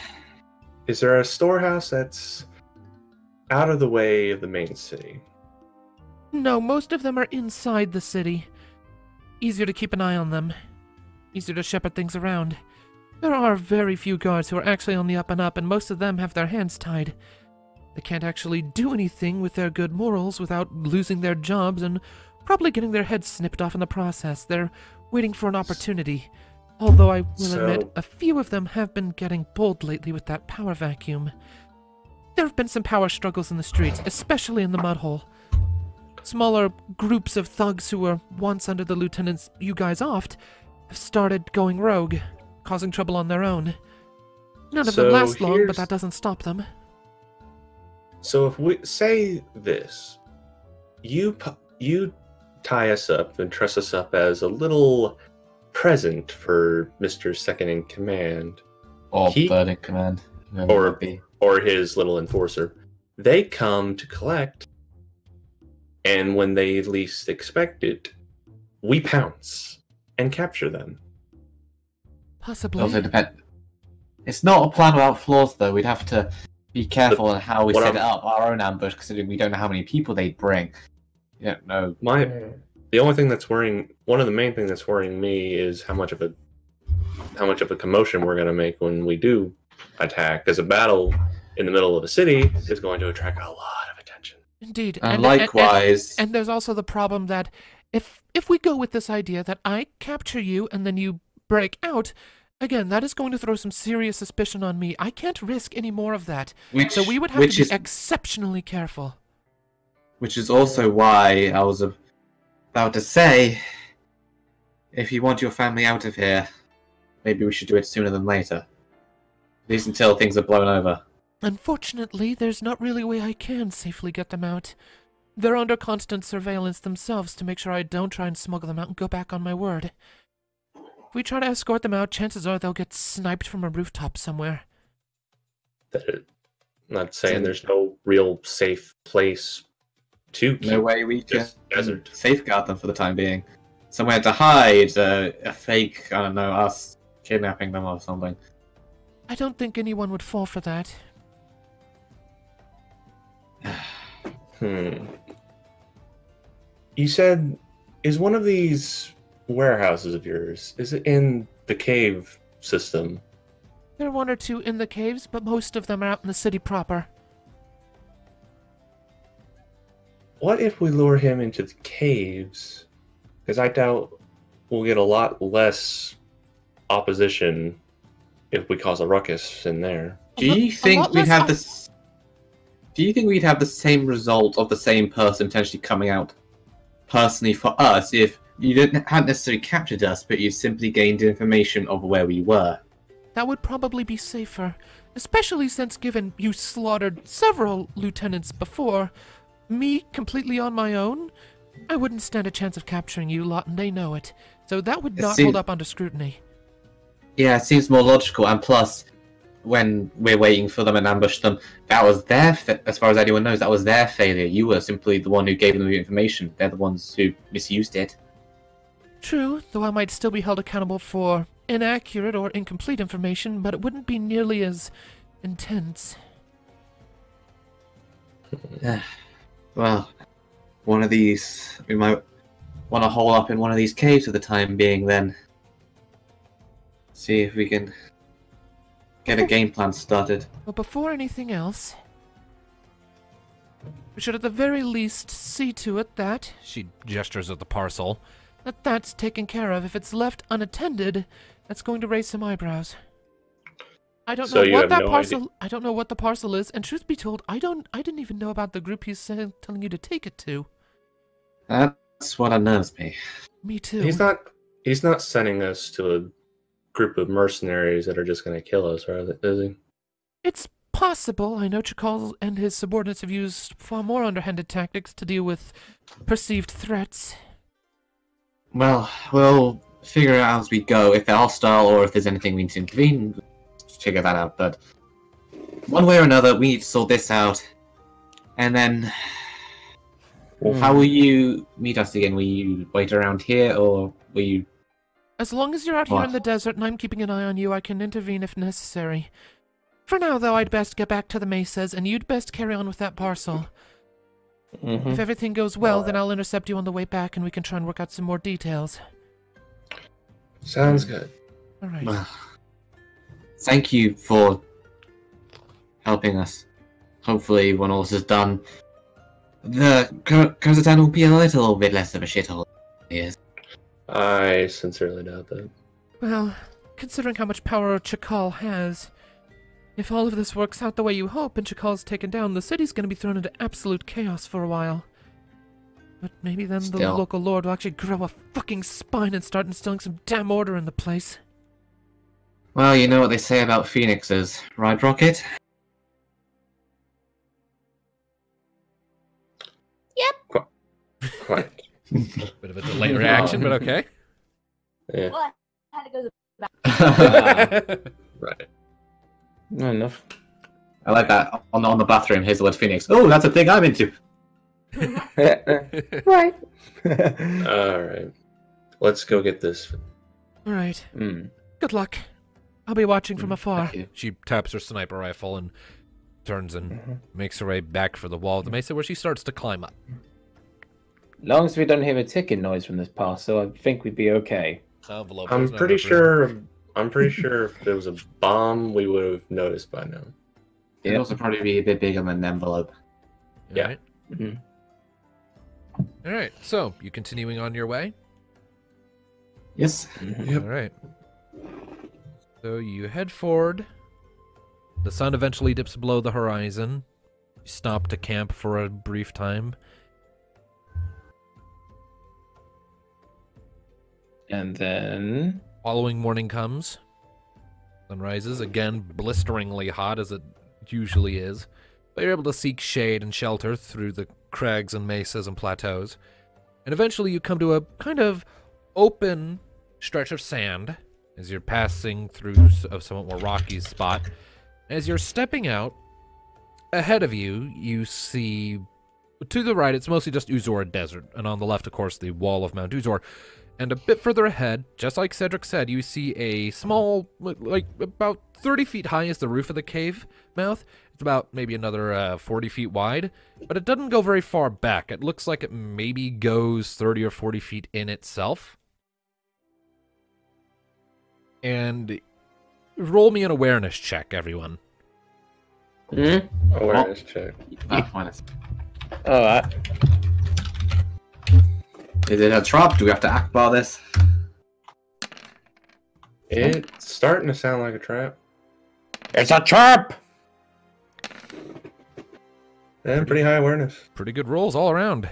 Is there a storehouse that's out of the way of the main city? No, most of them are inside the city. Easier to keep an eye on them. Easier to shepherd things around. There are very few guards who are actually on the up and up, and most of them have their hands tied. They can't actually do anything with their good morals without losing their jobs and probably getting their heads snipped off in the process. They're waiting for an opportunity. Although I will admit, a few of them have been getting bold lately with that power vacuum. There have been some power struggles in the streets, especially in the Mudhole. Smaller groups of thugs who were once under the lieutenant's you guys oft have started going rogue, causing trouble on their own. None of them last long, but that doesn't stop them. So if we say this, you tie us up and truss us up as a little present for Mr. Second in Command. Or third in command. Or his little enforcer. They come to collect, and when they least expect it, we pounce and capture them. Possibly. Also depend. It's not a plan without flaws, though. We'd have to be careful on how we set it up, our own ambush, considering we don't know how many people they'd bring. You don't know. The only thing that's worrying, one of the main things that's worrying me is how much of a commotion we're going to make when we do attack, because a battle in the middle of a city is going to attract a lot of attention. Indeed. And likewise... And there's also the problem that if we go with this idea that I capture you and then you break out, again, that is going to throw some serious suspicion on me. I can't risk any more of that. So we would have to be exceptionally careful. Which is also why I was about to say, if you want your family out of here, maybe we should do it sooner than later. least until things are blown over. Unfortunately, there's not really a way I can safely get them out. They're under constant surveillance themselves to make sure I don't try and smuggle them out and go back on my word. If we try to escort them out, chances are they'll get sniped from a rooftop somewhere. I'm not saying there's no real safe place to keep. No way we can just desert. safeguard them for the time being. Somewhere to hide, a fake, I don't know, us kidnapping them or something. I don't think anyone would fall for that. You said, is one of these warehouses of yours, is it in the cave system? There are one or two in the caves, but most of them are out in the city proper. What if we lure him into the caves? Because I doubt we'll get a lot less opposition if we cause a ruckus in there. Do you think we'd have this? Do you think we'd have the same result of the same person potentially coming out personally for us if you hadn't necessarily captured us, but you simply gained information of where we were? That would probably be safer, especially since given you slaughtered several lieutenants before, me completely on my own, I wouldn't stand a chance of capturing you lot, and they know it. So that would not hold up under scrutiny. Yeah, it seems more logical, and plus, when we're waiting for them and ambush them, that was their, as far as anyone knows, that was their failure. You were simply the one who gave them the information. They're the ones who misused it. True, though I might still be held accountable for inaccurate or incomplete information, but it wouldn't be nearly as intense. Well, one of these, we might want to hole up in one of these caves for the time being then. See if we can get a game plan started. But before anything else, we should at the very least see to it that, she gestures at the parcel, that's taken care of. If it's left unattended, that's going to raise some eyebrows. I don't know what that parcel. I don't know what the parcel is, and truth be told, I didn't even know about the group he's telling you to take it to. That's what unnerves me. Me too. He's not sending us to a group of mercenaries that are just going to kill us, right? Is he? It's possible. I know Chakal and his subordinates have used far more underhanded tactics to deal with perceived threats. Well, we'll figure it out as we go. If they're hostile or if there's anything we need to intervene, figure that out. But one way or another, we need to sort this out. And then, how will you meet us again? Will you wait around here, or will you... As long as you're out here in the desert and I'm keeping an eye on you, I can intervene if necessary. For now, though, I'd best get back to the mesas, and you'd best carry on with that parcel. If everything goes well, then I'll intercept you on the way back, and we can try and work out some more details. Sounds good. All right. Thank you for helping us. Hopefully, when all this is done, the Kazakhstan will be a little bit less of a shithole than it is. I sincerely doubt that. Well, considering how much power Chakal has, if all of this works out the way you hope and Chakal's taken down, the city's going to be thrown into absolute chaos for a while. But maybe then the local lord will actually grow a fucking spine and start instilling some damn order in the place. Well, you know what they say about phoenixes, right, Rocket? Yep. Quite. Bit of a delayed reaction, but okay. Yeah. Well, I had to go to the bathroom. Right. Not enough. I like that. On the bathroom, here's the word phoenix. Oh, that's a thing I'm into. Right. Alright. Let's go get this. All right. Good luck. I'll be watching from afar. She taps her sniper rifle and turns and makes her way back for the wall of the mesa, where she starts to climb up. Long as we don't hear a ticking noise from this parcel, I think we'd be okay. I'm pretty sure if there was a bomb, we would have noticed by now. It'd also probably be a bit bigger than an envelope. Yeah. All right. So, you continuing on your way? Yes. All right. So you head forward. The sun eventually dips below the horizon. You stop to camp for a brief time. And then... Following morning comes. Sun rises, again blisteringly hot as it usually is, but you're able to seek shade and shelter through the crags and mesas and plateaus. And eventually you come to a kind of open stretch of sand as you're passing through a somewhat more rocky spot. As you're stepping out, ahead of you, you see, to the right, it's mostly just Uzor Desert, and on the left, of course, the wall of Mount Uzor. And a bit further ahead, just like Cedric said, you see a small, like about 30 feet high is the roof of the cave mouth. It's about maybe another 40 feet wide, but it doesn't go very far back. It looks like it maybe goes 30 or 40 feet in itself. And roll me an awareness check, everyone. Awareness check. Alright. Is it a trap? Do we have to act by this? It's starting to sound like a trap. It's a trap! And pretty high awareness. Pretty good rolls all around.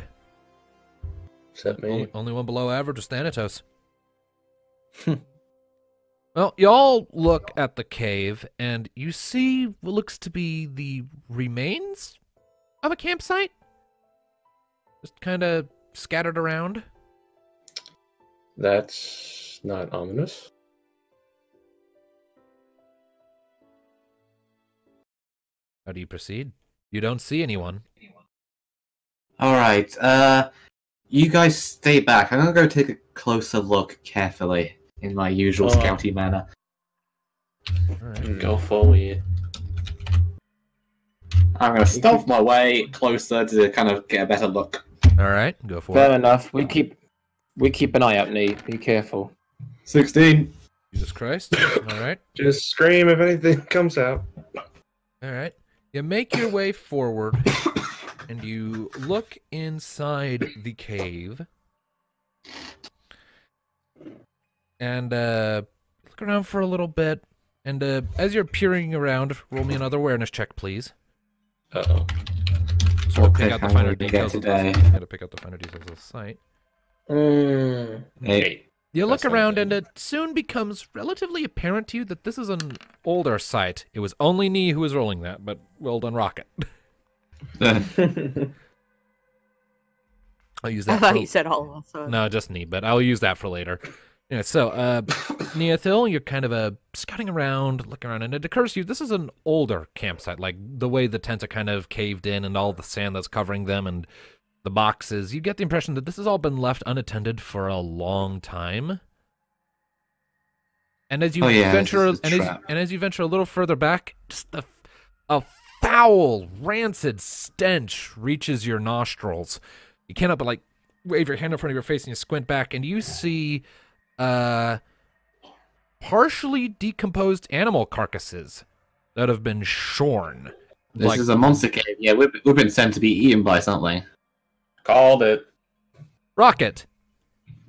Except me. Only one below average was Thanatos. Well, y'all look at the cave, and you see what looks to be the remains of a campsite. Just kind of scattered around. That's not ominous. How do you proceed? You don't see anyone. Alright, you guys stay back. I'm gonna go take a closer look carefully in my usual scouty manner. Alright. Go forward. I'm gonna stealth my way closer to kind of get a better look. Alright, go for Fair it. enough. We keep an eye out, Nee. Be careful. 16. Jesus Christ. Alright. Just scream if anything comes out. Alright. You make your way forward, and you look inside the cave. And look around for a little bit. And as you're peering around, roll me another awareness check, please. Uh-oh. So we'll pick Okay, out the how finer would we get details of today? this. Gotta pick out the finer details of the site. Hey, You look That's around, not and it soon becomes relatively apparent to you that this is an older site. It was only Nee who was rolling that, but well done, Rocket. I'll use that. I thought for... you said all of us. So. No, just Nee, but I'll use that for later. Yeah, so, Neothil, you're kind of scouting around, looking around, and it occurs to you this is an older campsite, like the way the tents are kind of caved in and all the sand that's covering them and the boxes. You get the impression that this has all been left unattended for a long time. And as you venture, as you venture a little further back, just a foul, rancid stench reaches your nostrils. You can't help but like wave your hand in front of your face and you squint back, and you see partially decomposed animal carcasses that have been shorn. this is a monster cave. Yeah, we've been sent to be eaten by something. Called it. Rocket,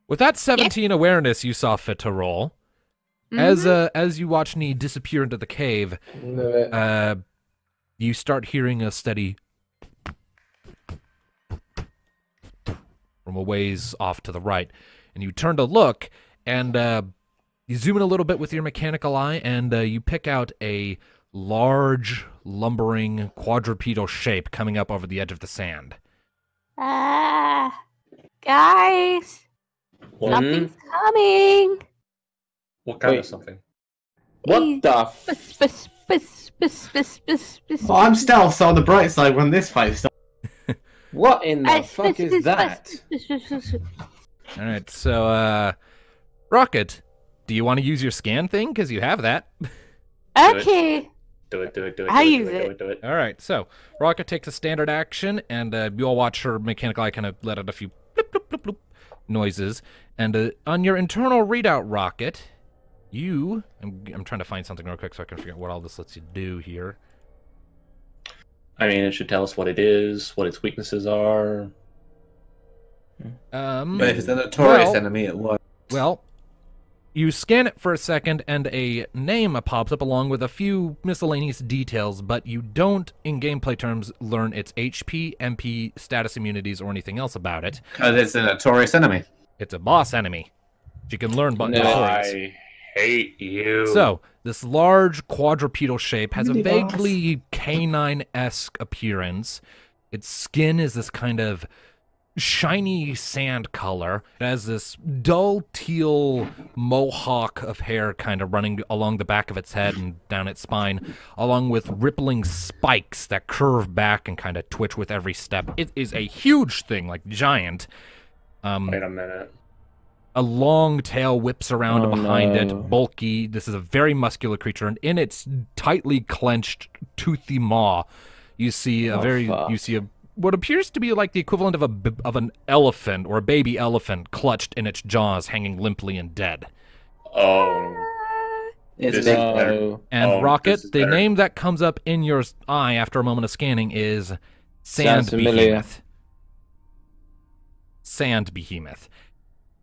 with that 17 awareness you saw fit to roll, as you watch Nee disappear into the cave, you start hearing a steady from a ways off to the right, and you turn to look, and you zoom in a little bit with your mechanical eye, and you pick out a large, lumbering, quadrupedal shape coming up over the edge of the sand. Guys, something's coming. What kind Wait. of something? What the Well, I'm stealth, so on the bright side when this fight starts. What in the fuck is that? All right, so, Rocket, do you want to use your scan thing? Because you have that. Okay. Do it. I use it. Do it. All right, so Rocket takes a standard action, and you all watch her mechanical eye kind of let out a few bloop, bloop, bloop, bloop noises. And on your internal readout, Rocket, I'm trying to find something real quick so I can figure out what all this lets you do here. I mean, it should tell us what it is, what its weaknesses are. But if it's a notorious well- enemy, it works. Well, you scan it for a second, and a name pops up along with a few miscellaneous details, but you don't, in gameplay terms, learn its HP, MP, status immunities, or anything else about it. Because it's a notorious enemy. It's a boss enemy. You can learn but No, notorious. I hate you. So, this large quadrupedal shape has a Really, boss? vaguely canine-esque appearance. Its skin is this kind of shiny sand color. It has this dull teal mohawk of hair kind of running along the back of its head and down its spine, along with rippling spikes that curve back and kind of twitch with every step. It is a huge thing, like giant. Wait a minute. A long tail whips around behind no. it, bulky. This is a very muscular creature, and in its tightly clenched, toothy maw, you see what appears to be like the equivalent of an elephant or a baby elephant clutched in its jaws, hanging limply and dead. Oh. It's This big. is better. No. And Oh, Rocket, this is the better. name that comes up in your eye after a moment of scanning is Sounds Sand familiar. Behemoth. Sand Behemoth.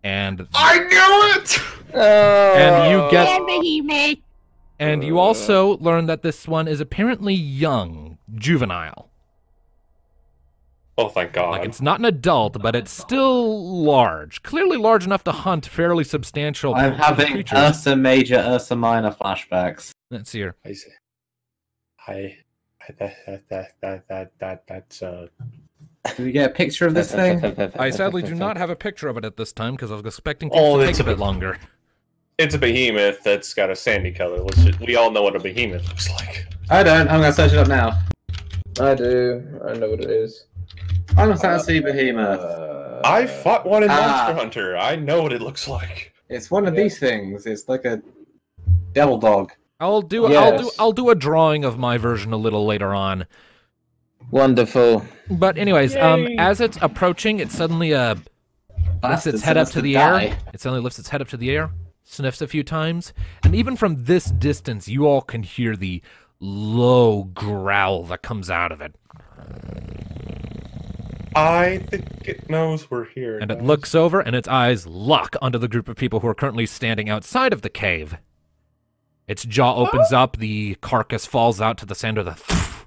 And I knew it! and you get And behemoth. and you also learn that this one is apparently young, juvenile. Oh, thank God. Like, it's not an adult, but it's still large. Clearly large enough to hunt fairly substantial I'm having creatures. Ursa Major, Ursa Minor flashbacks. Let's see here. I see. That's Can we get a picture of this thing? I sadly do not have a picture of it at this time because I was expecting Oh, things to it's take a a bit longer. it's a behemoth that's got a sandy color. We all know what a behemoth looks like. I don't. I'm gonna search it up now. I do. I know what it is. I'm gonna see Behemoth. I fought one in Ah. Monster Hunter. I know what it looks like. It's one of these things. It's like a devil dog. I'll do Yes. I'll do a drawing of my version a little later on. Wonderful. But anyways, as it's approaching, it suddenly lifts Bastard its head up supposed to the die. air. It suddenly lifts its head up to the air, sniffs a few times, and even from this distance, you all can hear the low growl that comes out of it. I think it knows we're here. And it guys. looks over, and its eyes lock onto the group of people who are currently standing outside of the cave. Its jaw opens up, the carcass falls out to the sand of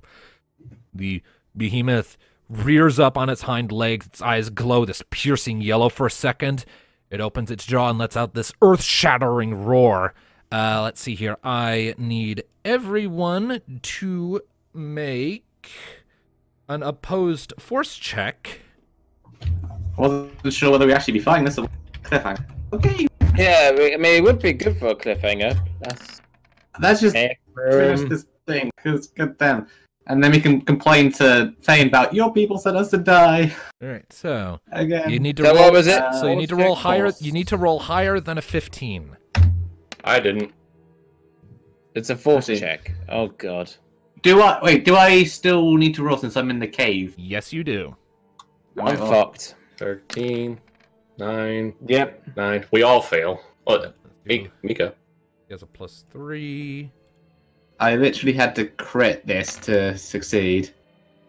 the behemoth rears up on its hind legs, its eyes glow this piercing yellow for a second. It opens its jaw and lets out this earth-shattering roar. Let's see here. I need everyone to make an opposed force check. Wasn't sure whether we actually be fighting this or cliffhanger. Okay, Yeah, I mean, it would be good for a cliffhanger. let's just That's finish this thing, because goddamn. And then we can complain to Fein about your people sent us to die All right, so again. you need to So roll. what was it? So you need to roll higher. You need to roll higher than a 15. I didn't. It's a force I see. check. Oh god. Do I still need to roll since I'm in the cave? Yes, you do. I'm Right, well, fucked. 13, 9, Yep. 9. We all fail. Oh, Mika. He has a +3. I literally had to crit this to succeed.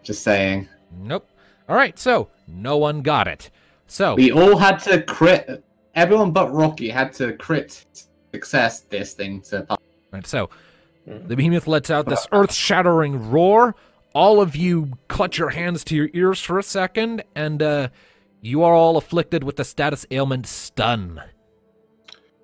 Just saying. Nope. All right, so no one got it. So We all had to crit. Everyone but Rocky had to crit success this thing to pass. right, so the behemoth lets out this earth-shattering roar. All of you clutch your hands to your ears for a second, and you are all afflicted with the status ailment stun.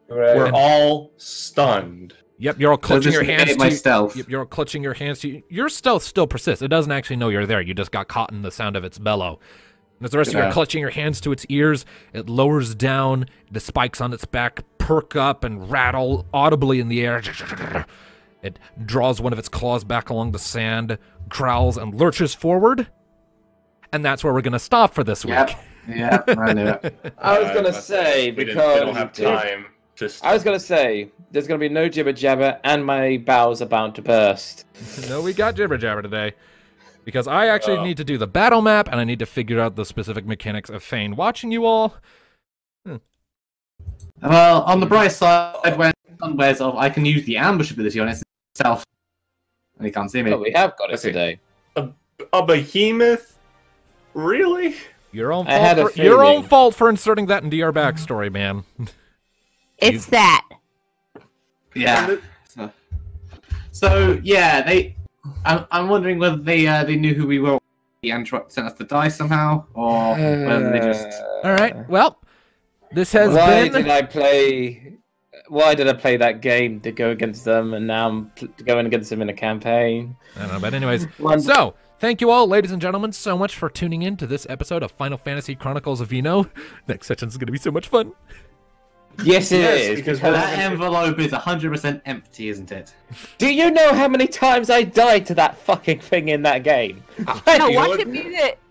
Right. We're all stunned. Yep, you're all clutching your hands my to stealth. Yep, you're all clutching your hands to your stealth still persists. It doesn't actually know you're there. You just got caught in the sound of its bellow. And as the rest of you are Yeah. clutching your hands to its ears, it lowers down. The spikes on its back perk up and rattle audibly in the air. It draws one of its claws back along the sand, growls, and lurches forward. And that's where we're going to stop for this week. Yep. Yeah, I knew it. I was gonna that's- say we because don't have time to. I was gonna say there's gonna be no jibber jabber, and my bowels are bound to burst. No, we got jibber jabber today. Because I actually need to do the battle map, and I need to figure out the specific mechanics of Fein. Watching you all, Well, on the bright side, when sun wears off, I can use the ambush ability on itself. And he can't see me. Oh, we have got it Okay. today. A behemoth? Really? your own I had a fault. Your own feeling. fault for inserting that into your backstory, man. It's that. Yeah. So yeah, I'm wondering whether they knew who we were and sent us to die somehow, or whether they just. All right. Well, this has Why been. did I play why did I play that game to go against them, and now I'm going against them in a campaign? I don't know, but anyways, so thank you all, ladies and gentlemen, so much for tuning in to this episode of Final Fantasy Chronicles of Vino. Next session is going to be so much fun. Yes, it is. Because that envelope is 100% empty, isn't it? Do you know how many times I died to that fucking thing in that game? No,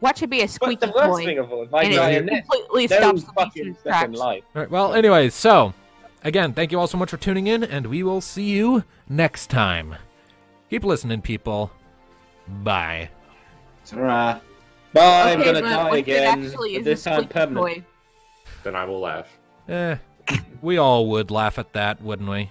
watch it be a squeaky But the worst toy. thing of all, if I And die it in this, completely no stops the fucking beast in its second tracks. life. All right, well, anyways, so again, thank you all so much for tuning in, and we will see you next time. Keep listening, people. Bye. Ta-ra. Bye, I'm Okay, gonna but die what if it again. actually But is this a time squeaky permanent. toy? Then I will laugh. We all would laugh at that, wouldn't we?